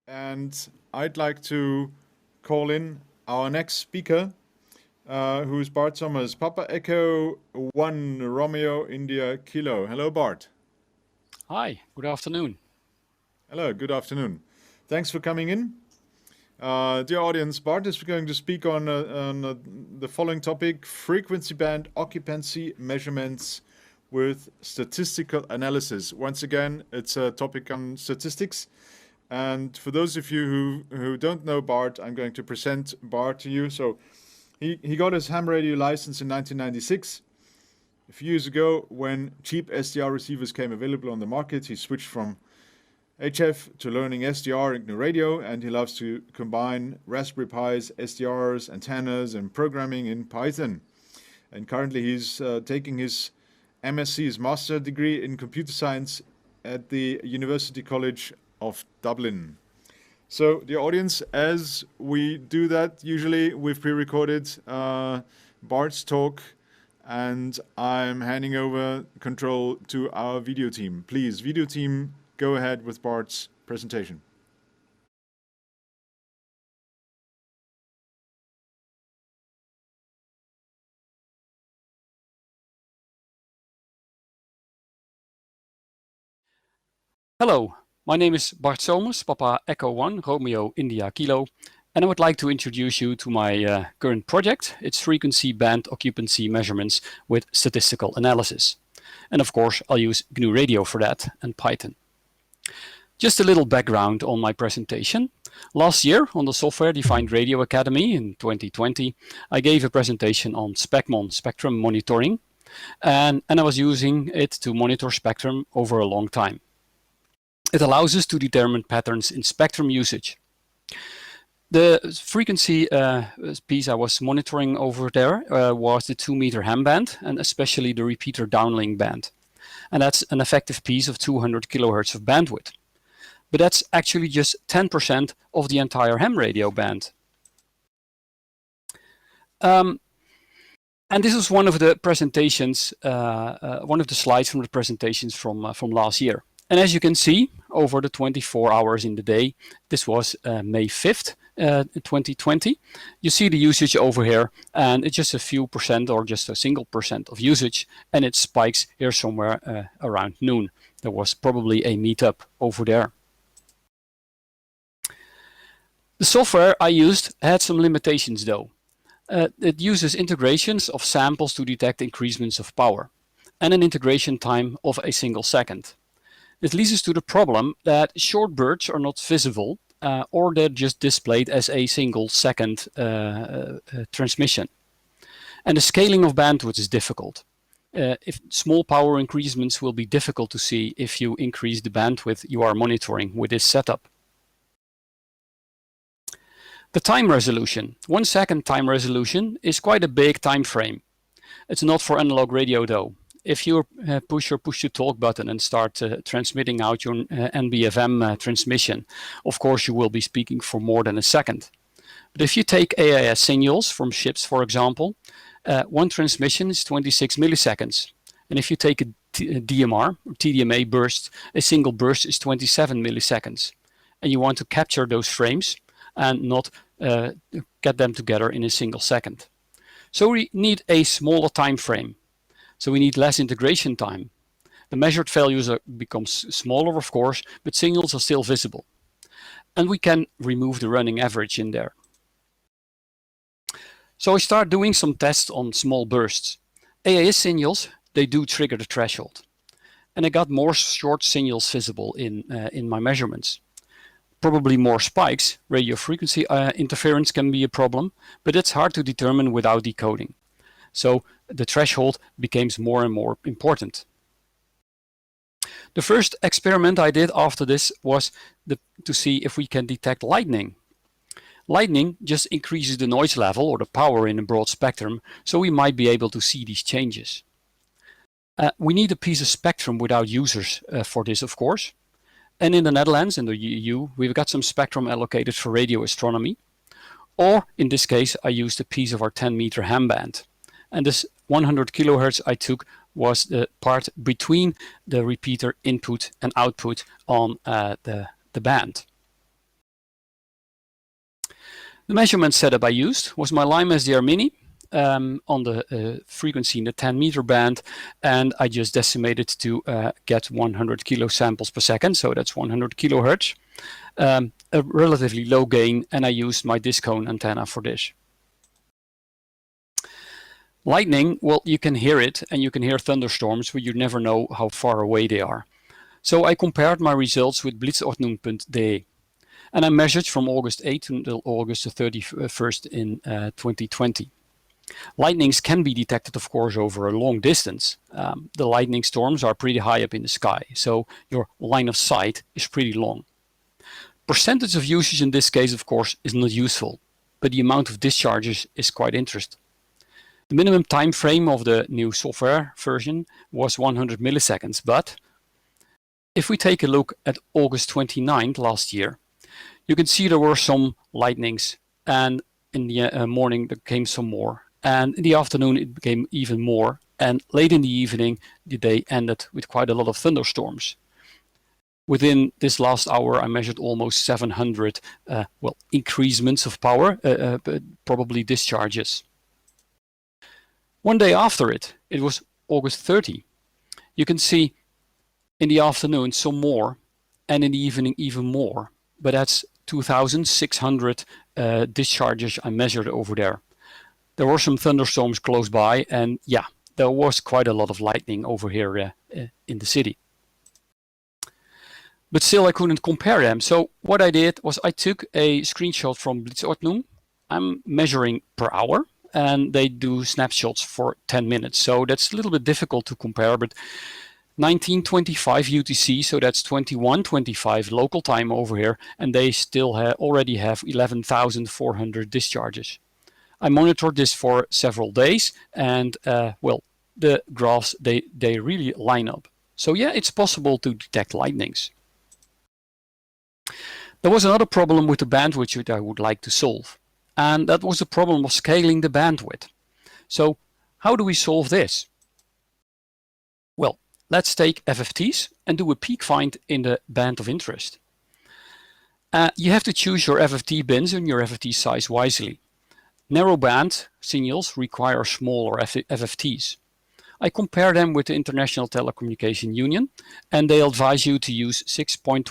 And I'd like to call in our next speaker, who is Bart Somers, Papa Echo 1 Romeo India Kilo. Hello, Bart. Hi, good afternoon. Hello, good afternoon. Thanks for coming in. Dear audience, Bart is going to speak on the following topic: frequency band occupancy measurements with statistical analysis. Once again, it's a topic on statistics. And for those of you who don't know Bart, I'm going to present Bart to you. So he got his ham radio license in 1996. A few years ago, when cheap SDR receivers came available on the market, he switched from HF to learning SDR and GNUradio, and he loves to combine Raspberry Pis, SDRs, antennas, and programming in Python. And currently he's taking his MSc, his master degree in computer science at the University College of Dublin. So, dear audience, as we do that, usually we've pre-recorded Bart's talk, and I'm handing over control to our video team. Please, video team, go ahead with Bart's presentation. Hello, my name is Bart Somers, Papa Echo 1 Romeo India Kilo, and I would like to introduce you to my current project. It's frequency band occupancy measurements with statistical analysis. And of course, I'll use GNUradio for that and Python. Just a little background on my presentation. Last year on the Software Defined Radio Academy in 2020, I gave a presentation on SpecMon, spectrum monitoring, and I was using it to monitor spectrum over a long time. It allows us to determine patterns in spectrum usage. The frequency piece I was monitoring over there was the 2-meter ham band, and especially the repeater downlink band. And that's an effective piece of 200 kilohertz of bandwidth. But that's actually just 10% of the entire ham radio band. And this was one of the presentations, one of the slides from the presentations from last year. And as you can see, over the 24 hours in the day, this was May 5th, 2020. You see the usage over here, and it's just a few percent or just a single percent of usage, and it spikes here somewhere around noon. There was probably a meetup over there. The software I used had some limitations though. It uses integrations of samples to detect increasements of power, and an integration time of a single second. This leads us to the problem that short bursts are not visible or they're just displayed as a single second transmission. And the scaling of bandwidth is difficult. If small power increasements will be difficult to see if you increase the bandwidth you are monitoring with this setup. The time resolution. 1 second time resolution is quite a big time frame. It's not for analog radio though. If you push your push-to-talk button and start transmitting out your NBFM transmission, of course you will be speaking for more than a second. But if you take AIS signals from ships, for example, one transmission is 26 milliseconds. And if you take a DMR, or TDMA burst, a single burst is 27 milliseconds. And you want to capture those frames and not get them together in a single second. So we need a smaller time frame. So we need less integration time. The measured values become smaller, of course, but signals are still visible. And we can remove the running average in there. So I start doing some tests on small bursts. AIS signals, they do trigger the threshold. And I got more short signals visible in my measurements. Probably more spikes. Radio frequency interference can be a problem, but it's hard to determine without decoding. So the threshold becomes more and more important. The first experiment I did after this was to see if we can detect lightning. Lightning just increases the noise level or the power in a broad spectrum, so we might be able to see these changes. We need a piece of spectrum without users for this, of course. And in the Netherlands, in the EU, we've got some spectrum allocated for radio astronomy. Or in this case, I used a piece of our 10-meter ham band. And this 100 kilohertz I took was the part between the repeater input and output on the band. The measurement setup I used was my Lime SDR Mini on the frequency in the 10 meter band, and I just decimated to get 100 kilo samples per second, so that's 100 kilohertz. A relatively low gain, and I used my disc cone antenna for this. Lightning, well, you can hear it, and you can hear thunderstorms, but you never know how far away they are. So I compared my results with blitzordnung.de, and I measured from August 8 until August the 31st in 2020. Lightnings can be detected, of course, over a long distance. The lightning storms are pretty high up in the sky, so your line of sight is pretty long. Percentage of usage in this case, of course, is not useful, but the amount of discharges is quite interesting. The minimum time frame of the new software version was 100 milliseconds, but if we take a look at August 29th last year, you can see there were some lightnings, and in the morning there came some more, and in the afternoon it became even more, and late in the evening the day ended with quite a lot of thunderstorms. Within this last hour I measured almost 700 increasements of power, probably discharges. One day after it was August 30. You can see in the afternoon some more, and in the evening even more, but that's 2,600 discharges I measured over there. There were some thunderstorms close by, and yeah, there was quite a lot of lightning over here in the city. But still I couldn't compare them. So what I did was I took a screenshot from Blitzordnung. I'm measuring per hour, and they do snapshots for 10 minutes. So that's a little bit difficult to compare, but 1925 UTC, so that's 2125 local time over here, and they still already have 11,400 discharges. I monitored this for several days, and well, the graphs, they really line up. So yeah, it's possible to detect lightnings. There was another problem with the bandwidth which I would like to solve, and that was the problem of scaling the bandwidth. So how do we solve this? Well, let's take FFTs and do a peak find in the band of interest. You have to choose your FFT bins and your FFT size wisely. Narrow band signals require smaller FFTs. I compare them with the International Telecommunication Union, and they advise you to use 6.25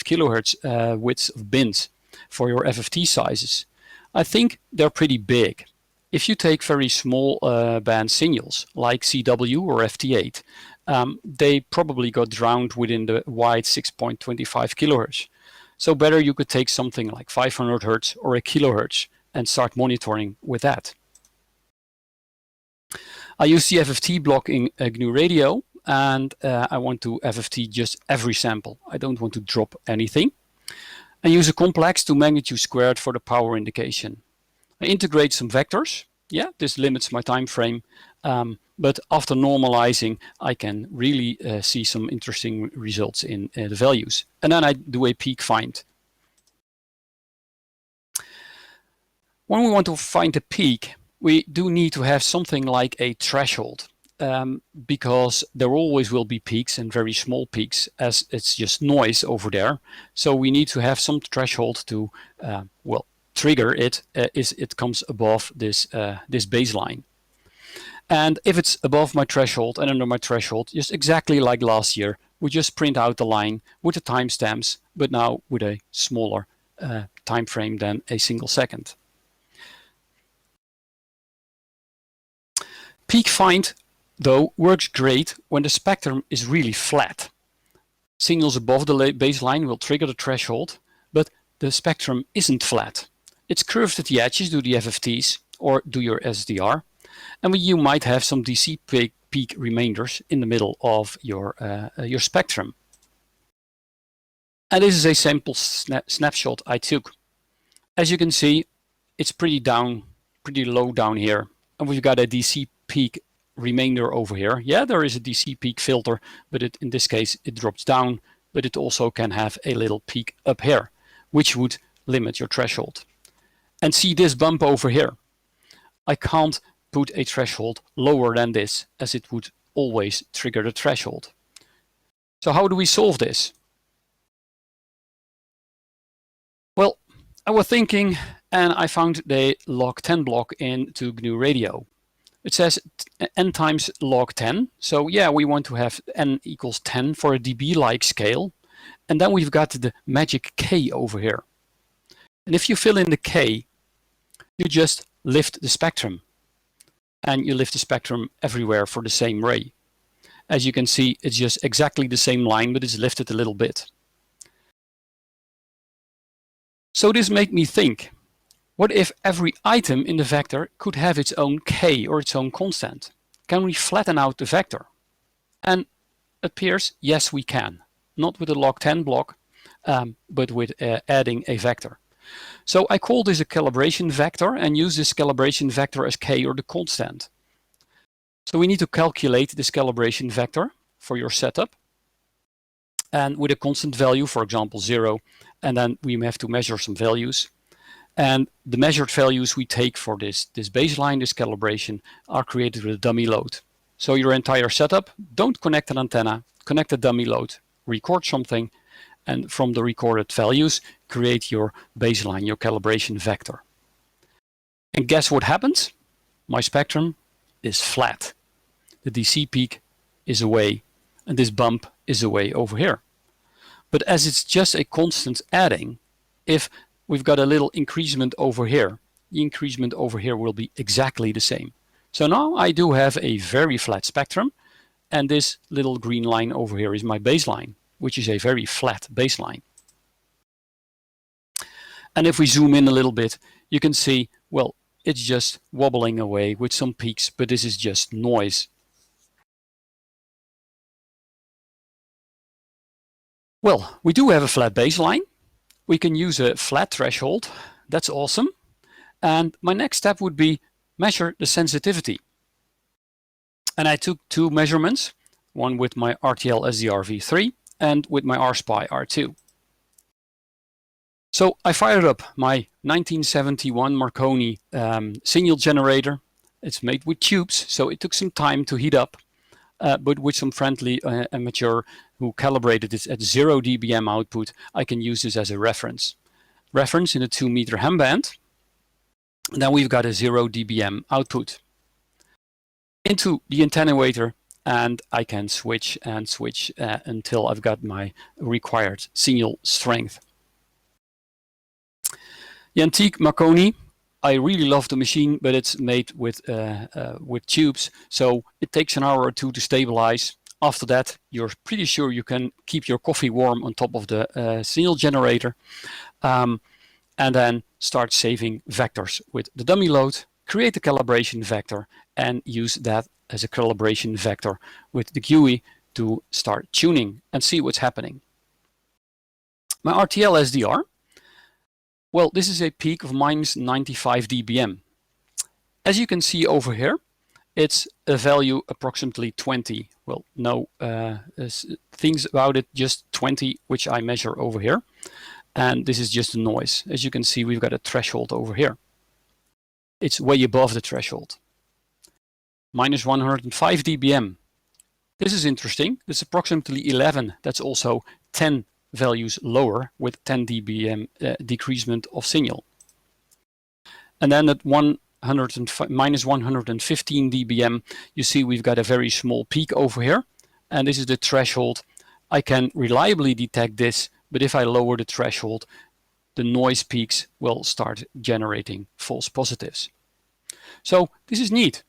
kilohertz widths of bins for your FFT sizes. I think they're pretty big. If you take very small band signals like CW or FT8, they probably got drowned within the wide 6.25 kilohertz. So better you could take something like 500 hertz or a kilohertz and start monitoring with that. I use the FFT block in GNUradio, and I want to FFT just every sample. I don't want to drop anything. I use a complex to magnitude squared for the power indication. I integrate some vectors. Yeah, this limits my time frame, but after normalizing, I can really see some interesting results in the values. And then I do a peak find. When we want to find a peak, we do need to have something like a threshold, because there always will be peaks and very small peaks, as it's just noise over there. So we need to have some threshold to well, trigger it is it comes above this this baseline. And if it's above my threshold and under my threshold, just exactly like last year, we just print out the line with the timestamps, but now with a smaller time frame than a single second. Peak find, though, works great when the spectrum is really flat. Signals above the baseline will trigger the threshold, but the spectrum isn't flat. It's curved at the edges, do the FFTs or do your SDR, and you might have some DC peak remainders in the middle of your spectrum. And this is a sample snapshot I took. As you can see, it's pretty low down here, and we've got a DC peak remainder over here. Yeah, there is a DC peak filter, but in this case it drops down, but it also can have a little peak up here, which would limit your threshold. And see this bump over here. I can't put a threshold lower than this, as it would always trigger the threshold. So how do we solve this? Well, I was thinking and I found the log 10 block into GNUradio. It says n times log 10. So yeah, we want to have n equals 10 for a dB-like scale. And then we've got the magic K over here. And if you fill in the K, you just lift the spectrum. And you lift the spectrum everywhere for the same ray. As you can see, it's just exactly the same line, but it's lifted a little bit. So this made me think, what if every item in the vector could have its own K or its own constant? Can we flatten out the vector? And it appears, yes, we can. Not with a log 10 block, but with adding a vector. So I call this a calibration vector and use this calibration vector as K or the constant. So we need to calculate this calibration vector for your setup. And with a constant value, for example, 0, and then we have to measure some values. And the measured values we take for this baseline, this calibration, are created with a dummy load. So your entire setup, don't connect an antenna, connect a dummy load, record something, and from the recorded values, create your baseline, your calibration vector. And guess what happens? My spectrum is flat. The DC peak is away, and this bump is away over here. But as it's just a constant adding, if we've got a little increasement over here, the increasement over here will be exactly the same. So now I do have a very flat spectrum, and this little green line over here is my baseline, which is a very flat baseline. And if we zoom in a little bit, you can see, well, it's just wobbling away with some peaks, but this is just noise. Well, we do have a flat baseline. We can use a flat threshold. That's awesome. And my next step would be measure the sensitivity. And I took two measurements, one with my RTL SDR v3 and with my RSpy R2. So I fired up my 1971 Marconi signal generator. It's made with tubes, so it took some time to heat up, but with some friendly amateur who calibrated this at 0 dBm output, I can use this as a reference. Reference in a 2 meter ham band. And then we've got a 0 dBm output into the attenuator, and I can switch and switch until I've got my required signal strength. The antique Marconi, I really love the machine, but it's made with tubes, so it takes an hour or two to stabilize. After that, you're pretty sure you can keep your coffee warm on top of the signal generator, and then start saving vectors with the dummy load, create a calibration vector, and use that as a calibration vector with the GUI to start tuning and see what's happening. My RTL SDR, well, this is a peak of minus 95 dBm. As you can see over here, it's a value approximately 20. Well, no things about it, just 20, which I measure over here. And this is just a noise. As you can see, we've got a threshold over here. It's way above the threshold. Minus 105 dBm. This is interesting. It's approximately 11. That's also 10 values lower with 10 dBm decreasement of signal. And then at minus 115 dBm, you see we've got a very small peak over here. And this is the threshold. I can reliably detect this, but if I lower the threshold, the noise peaks will start generating false positives. So this is neat.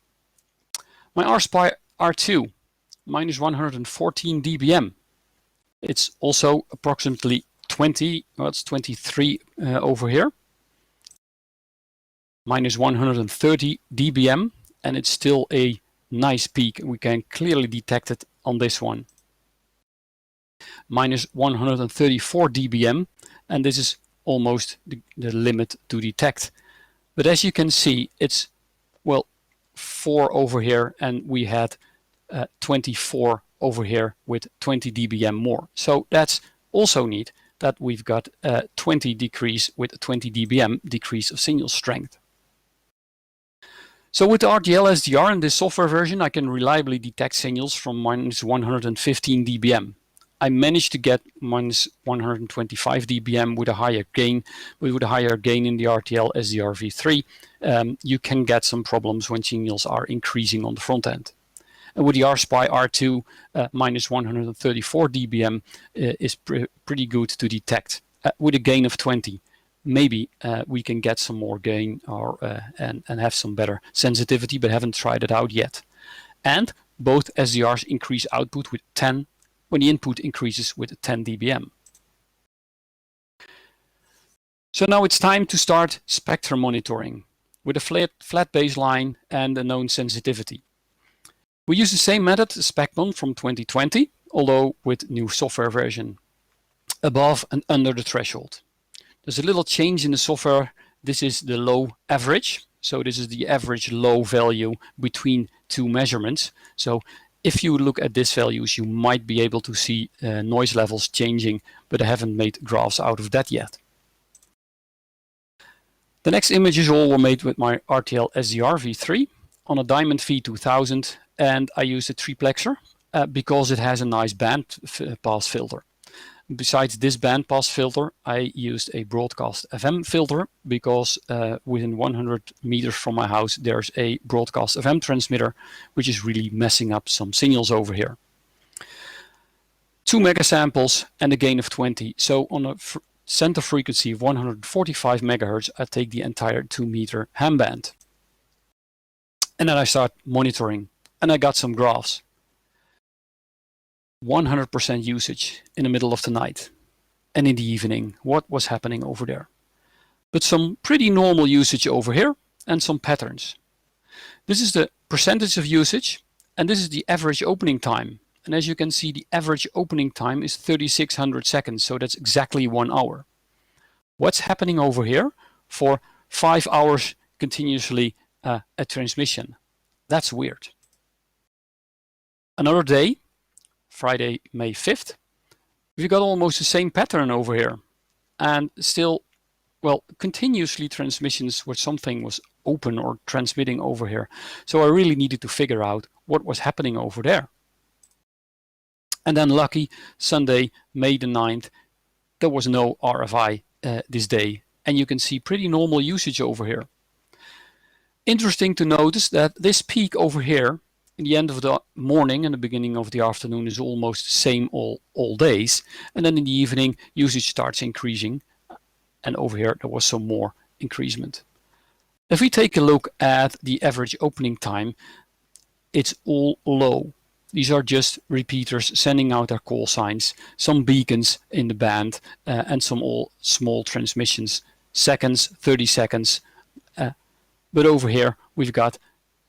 My RSpy R2, minus 114 dBm. It's also approximately 20, well, it's 23 over here. Minus 130 dBm, and it's still a nice peak. We can clearly detect it on this one. Minus 134 dBm, and this is almost the limit to detect. But as you can see, it's, well, 4 over here, and we had 24 over here with 20 dBm more. So that's also neat that we've got 20 decrease with 20 dBm decrease of signal strength. So with the RTL SDR in this software version, I can reliably detect signals from minus 115 dBm. I managed to get minus 125 dBm with a higher gain, but with a higher gain in the RTL SDR-v3, you can get some problems when signals are increasing on the front end. And with the RSPI R2, minus 134 dBm is pretty good to detect. With a gain of 20, maybe we can get some more gain or and have some better sensitivity, but haven't tried it out yet. And both SDRs increase output with 10 when the input increases with 10 dBm. So now it's time to start spectrum monitoring with a flat baseline and a known sensitivity. We use the same method, SpecMon from 2020, although with new software version, above and under the threshold. There's a little change in the software. This is the low average. So this is the average low value between two measurements. So if you look at these values, you might be able to see noise levels changing, but I haven't made graphs out of that yet. The next images all were made with my RTL SDR-v3 on a Diamond V2000, and I used a triplexer because it has a nice band pass filter. Besides this band pass filter, I used a broadcast FM filter because within 100 meters from my house there's a broadcast FM transmitter which is really messing up some signals over here. 2 megasamples and a gain of 20. So on a center frequency of 145 megahertz, I take the entire 2 meter ham band. And then I start monitoring and I got some graphs. 100% usage in the middle of the night and in the evening. What was happening over there? But some pretty normal usage over here and some patterns. This is the percentage of usage and this is the average opening time. And as you can see, the average opening time is 3600 seconds. So that's exactly 1 hour. What's happening over here for 5 hours continuously a transmission? That's weird. Another day, Friday, May 5th, we got almost the same pattern over here. And still, well, continuously transmissions where something was open or transmitting over here. So I really needed to figure out what was happening over there. And then lucky, Sunday, May the 9th, there was no RFI this day. And you can see pretty normal usage over here. Interesting to notice that this peak over here in the end of the morning and the beginning of the afternoon is almost the same all days. And then in the evening, usage starts increasing. And over here, there was some more increasement. If we take a look at the average opening time, it's all low. These are just repeaters sending out their call signs, some beacons in the band, and some all small transmissions, seconds, 30 seconds. But over here, we've got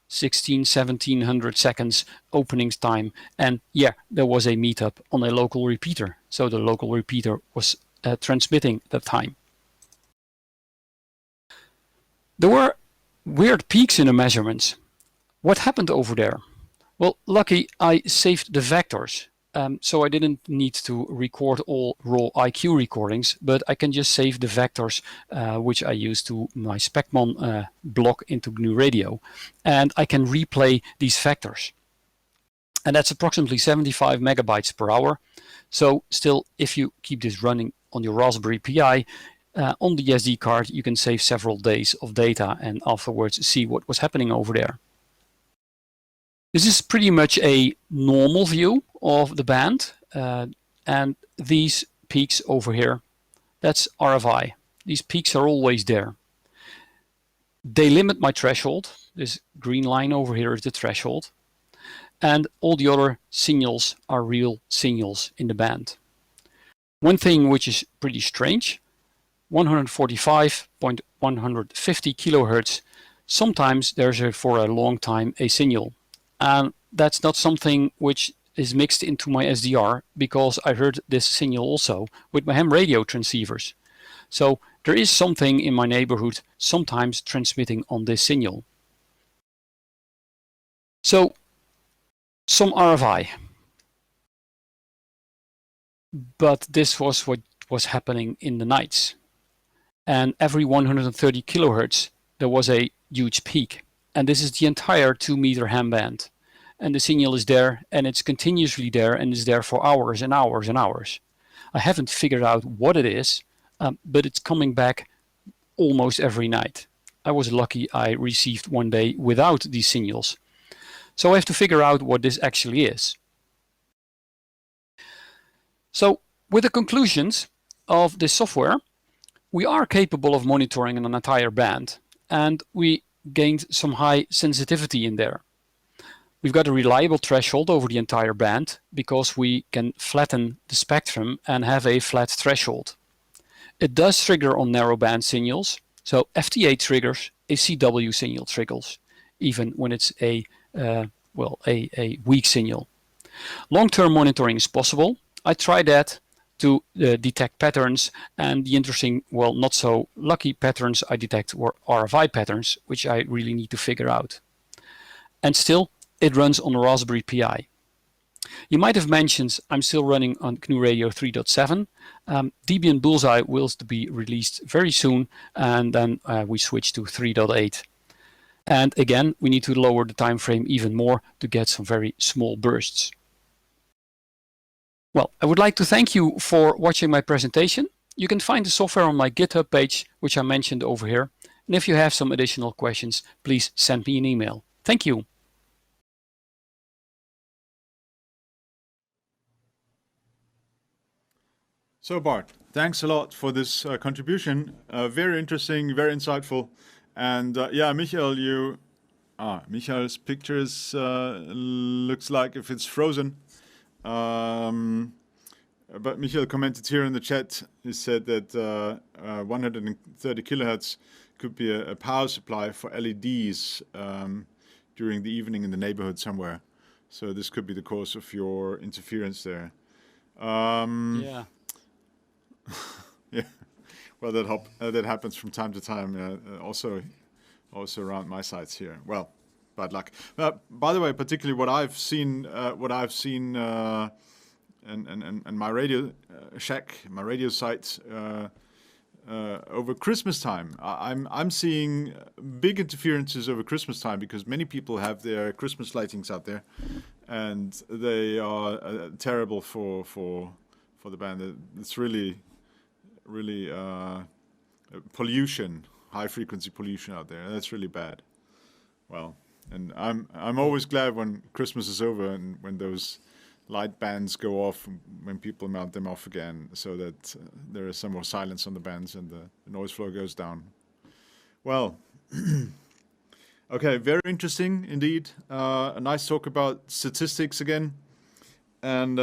1700 seconds opening time, and yeah, there was a meetup on a local repeater, so the local repeater was transmitting that time. There were weird peaks in the measurements. What happened over there? Well, lucky I saved the vectors, so I didn't need to record all raw IQ recordings, but I can just save the vectors which I use to my SpecMon block into GNUradio, and I can replay these vectors. And that's approximately 75 megabytes per hour. So still, if you keep this running on your Raspberry Pi, on the SD card, you can save several days of data and afterwards see what was happening over there. This is pretty much a normal view of the band, and these peaks over here, that's RFI. These peaks are always there. They limit my threshold. This green line over here is the threshold, and all the other signals are real signals in the band. One thing which is pretty strange, 145.150 kilohertz, sometimes there's for a long time a signal. And that's not something which is mixed into my SDR, because I heard this signal also with my ham radio transceivers. So there is something in my neighborhood sometimes transmitting on this signal. So some RFI. But this was what was happening in the nights. And every 130 kilohertz, there was a huge peak. And this is the entire 2 meter ham band. and the signal is there, and it's continuously there, and it's there for hours and hours and hours. I haven't figured out what it is, but it's coming back almost every night. I was lucky I received one day without these signals. So I have to figure out what this actually is. So with the conclusions of this software, we are capable of monitoring an entire band, and we gained some high sensitivity in there. We've got a reliable threshold over the entire band because we can flatten the spectrum and have a flat threshold. It does trigger on narrowband signals, so FTA triggers, a CW signal triggers, even when it's a weak signal. Long-term monitoring is possible. I tried that to detect patterns, and the interesting, well, not so lucky patterns I detect were RFI patterns, which I really need to figure out. And still, it runs on a Raspberry Pi. You might have mentioned I'm still running on GNUradio 3.7. Debian Bullseye will be released very soon, and then we switch to 3.8. And again, we need to lower the time frame even more to get some very small bursts. Well, I would like to thank you for watching my presentation. You can find the software on my GitHub page, which I mentioned over here. And if you have some additional questions, please send me an email. Thank you. So Bart, thanks a lot for this contribution. Very interesting, very insightful. And yeah, Michael, Michael's pictures looks like if it's frozen. But Michael commented here in the chat. He said that 130 kilohertz could be a power supply for LEDs during the evening in the neighborhood somewhere. So this could be the cause of your interference there. Yeah. Yeah. Well, that happens from time to time. Also around my sites here. Well, bad luck. By the way, particularly what I've seen and my radio shack, my radio site over Christmas time. I'm seeing big interferences over Christmas time because many people have their Christmas lightings out there, and they are terrible for the band. It's really pollution, high frequency pollution out there. That's really bad. Well, and I'm always glad when Christmas is over and when those light bands go off, when people mount them off again, so that there is some more silence on the bands and the noise floor goes down. Well, okay, very interesting indeed. A nice talk about statistics again. And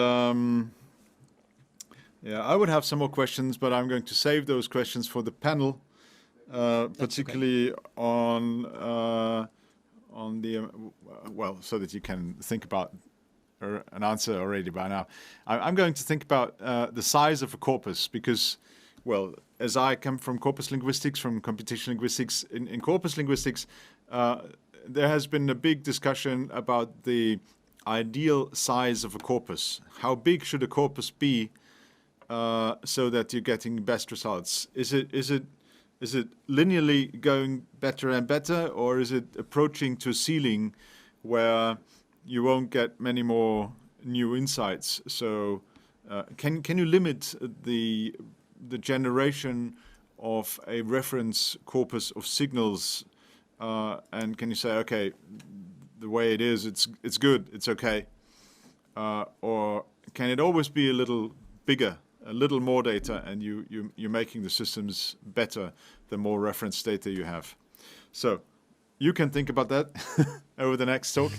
yeah, I would have some more questions, but I'm going to save those questions for the panel, particularly okay. on the well, so that you can think about an answer already by now. I'm going to think about the size of a corpus because, well, as I come from corpus linguistics, from computational linguistics, in corpus linguistics, there has been a big discussion about the ideal size of a corpus. How big should a corpus be so that you're getting best results? Is it linearly going better and better, or is it approaching to a ceiling where you won't get many more new insights? So can you limit the generation of a reference corpus of signals, and can you say, okay, the way it is, it's good, it's okay, or can it always be a little bigger, a little more data, and you're making the systems better the more reference data you have? So you can think about that over the next talk.